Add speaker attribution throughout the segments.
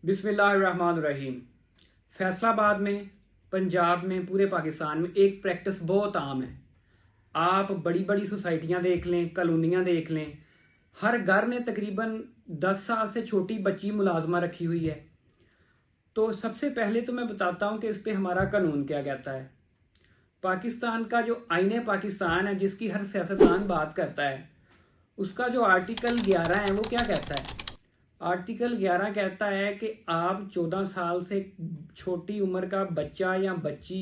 Speaker 1: बिस्मिल्लाहिर्रहमानिर्रहीम। फैसलाबाद में, पंजाब में, पूरे पाकिस्तान में एक प्रैक्टिस बहुत आम है। आप बड़ी बड़ी सोसाइटियां देख लें, कॉलोनियां देख लें, हर घर ने तकरीबन 10 साल से छोटी बच्ची मुलाजमा रखी हुई है। तो सबसे पहले तो मैं बताता हूं कि इस पे हमारा कानून क्या कहता है। पाकिस्तान का जो आईने पाकिस्तान है, जिसकी हर सियासतदान बात करता है, उसका जो आर्टिकल 11 है वो क्या कहता है। आर्टिकल 11 कहता है कि आप 14 साल से छोटी उम्र का बच्चा या बच्ची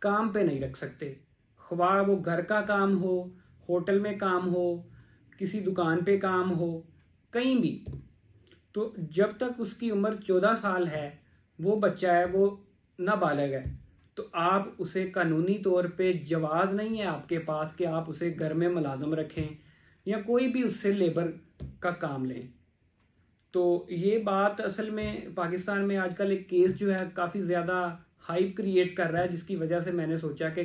Speaker 1: काम पे नहीं रख सकते, ख्वाह वो घर का काम हो, होटल में काम हो, किसी दुकान पे काम हो, कहीं भी। तो जब तक उसकी उम्र 14 साल है, वो बच्चा है, वो नाबालिग है, तो आप उसे कानूनी तौर पे जवाज नहीं है आपके पास कि आप उसे घर में मुलाजम रखें या कोई भी उससे लेबर का काम लें। तो ये बात असल में पाकिस्तान में आजकल एक केस जो है काफ़ी ज़्यादा हाइप क्रिएट कर रहा है, जिसकी वजह से मैंने सोचा कि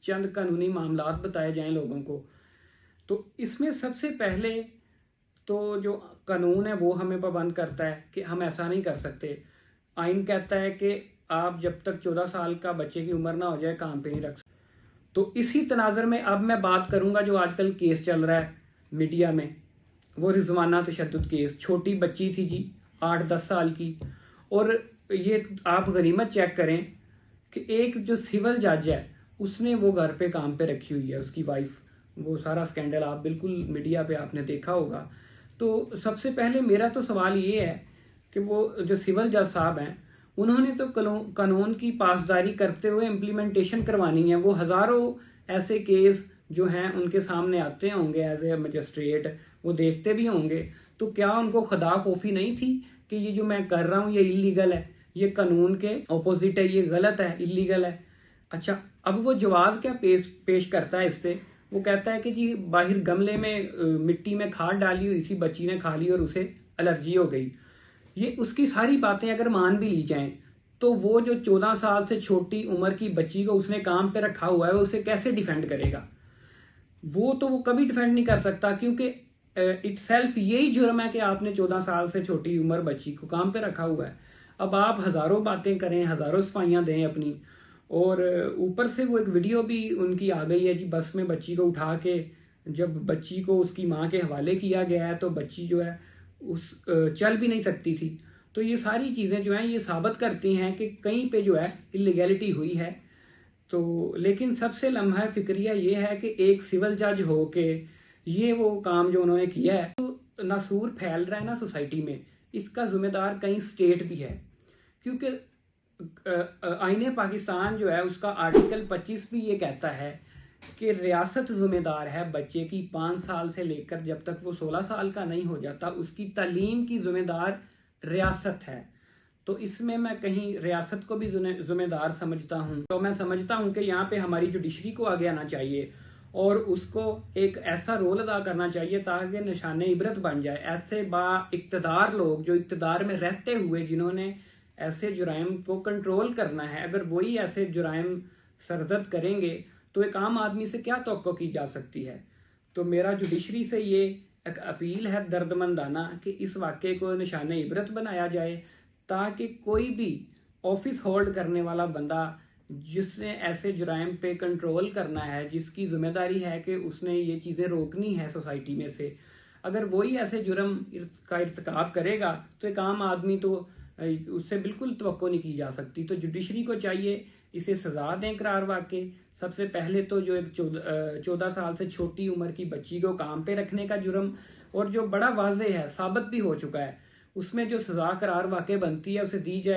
Speaker 1: चंद कानूनी मामलात बताए जाएं लोगों को। तो इसमें सबसे पहले तो जो कानून है वो हमें पाबंद करता है कि हम ऐसा नहीं कर सकते। आइन कहता है कि आप जब तक 14 साल का बच्चे की उम्र ना हो जाए काम पे नहीं रख सकते। तो इसी तनाजर में अब मैं बात करूंगा जो आजकल केस चल रहा है मीडिया में, वो रिजवाना तशद्दुद केस। छोटी बच्ची थी जी, 8-10 साल की। और ये आप गनीमत चेक करें कि एक जो सिविल जज है उसने वो घर पे काम पे रखी हुई है, उसकी वाइफ। वो सारा स्कैंडल आप बिल्कुल मीडिया पे आपने देखा होगा। तो सबसे पहले मेरा तो सवाल ये है कि वो जो सिविल जज साहब हैं, उन्होंने तो कानून की पासदारी करते हुए इम्प्लीमेंटेशन करवानी है। वो हज़ारों ऐसे केस जो हैं उनके सामने आते होंगे एज ए मजिस्ट्रेट, वो देखते भी होंगे। तो क्या उनको खुदा खौफी नहीं थी कि ये जो मैं कर रहा हूँ ये इलीगल है, ये कानून के ऑपोजिट है, ये गलत है, इलीगल है। अच्छा, अब वो जवाब क्या पेश करता है इस पे। वो कहता है कि जी बाहर गमले में मिट्टी में खाद डाली हुई थी, बच्ची ने खा ली और उसे एलर्जी हो गई। ये उसकी सारी बातें अगर मान भी ली जाएं, तो वो जो 14 साल से छोटी उम्र की बच्ची को उसने काम पे रखा हुआ है, वो उसे कैसे डिफेंड करेगा। वो कभी डिफेंड नहीं कर सकता, क्योंकि इटसेल्फ यही जुर्म है कि आपने 14 साल से छोटी उम्र बच्ची को काम पे रखा हुआ है। अब आप हजारों बातें करें, हजारों सफाइयां दें अपनी, और ऊपर से वो एक वीडियो भी उनकी आ गई है जी, बस में बच्ची को उठा के जब बच्ची को उसकी माँ के हवाले किया गया है तो बच्ची जो है उस चल भी नहीं सकती थी। तो ये सारी चीजें जो हैं ये साबित करती हैं कि कहीं पे जो है इलीगैलिटी हुई है। तो लेकिन सबसे लम्हा फिक्रिया ये है कि एक सिविल जज हो के ये वो काम जो उन्होंने किया है, तो नासूर फैल रहा है ना सोसाइटी में, इसका जिम्मेदार कहीं स्टेट भी है। क्योंकि आईने पाकिस्तान जो है उसका आर्टिकल 25 भी ये कहता है कि रियासत जिम्मेदार है बच्चे की 5 साल से लेकर जब तक वो 16 साल का नहीं हो जाता, उसकी तालीम की जिम्मेदार रियासत है। तो इसमें मैं कहीं रियासत को भी जिम्मेदार समझता हूँ। तो मैं समझता हूँ कि यहाँ पे हमारी जुडिशरी को आगे आना चाहिए और उसको एक ऐसा रोल अदा करना चाहिए ताकि निशाने इबरत बन जाए। ऐसे इक़्तिदार लोग जो इक़्तिदार में रहते हुए जिन्होंने ऐसे जुराइम को कंट्रोल करना है, अगर वही ऐसे जुराइम सरजद करेंगे तो एक आम आदमी से क्या तवक्को की जा सकती है। तो मेरा जुडिशरी से ये एक अपील है दर्दमंदाना कि इस वाक़े को निशाने इबरत बनाया जाए, ताकि कोई भी ऑफिस होल्ड करने वाला बंदा जिसने ऐसे जुराइम पे कंट्रोल करना है, जिसकी जिम्मेदारी है कि उसने ये चीज़ें रोकनी है सोसाइटी में से, अगर वही ऐसे जुर्म का इर्तिकाब करेगा तो एक आम आदमी तो उससे बिल्कुल तवक्को नहीं की जा सकती। तो जुडिशरी को चाहिए इसे सजा दें करार वाक़े। सबसे पहले तो जो एक 14 साल से छोटी उम्र की बच्ची को काम पे रखने का जुर्म, और जो बड़ा वाज़ेह है, साबित भी हो चुका है, उसमें जो सजा करार वाक़े बनती है उसे दी जाए।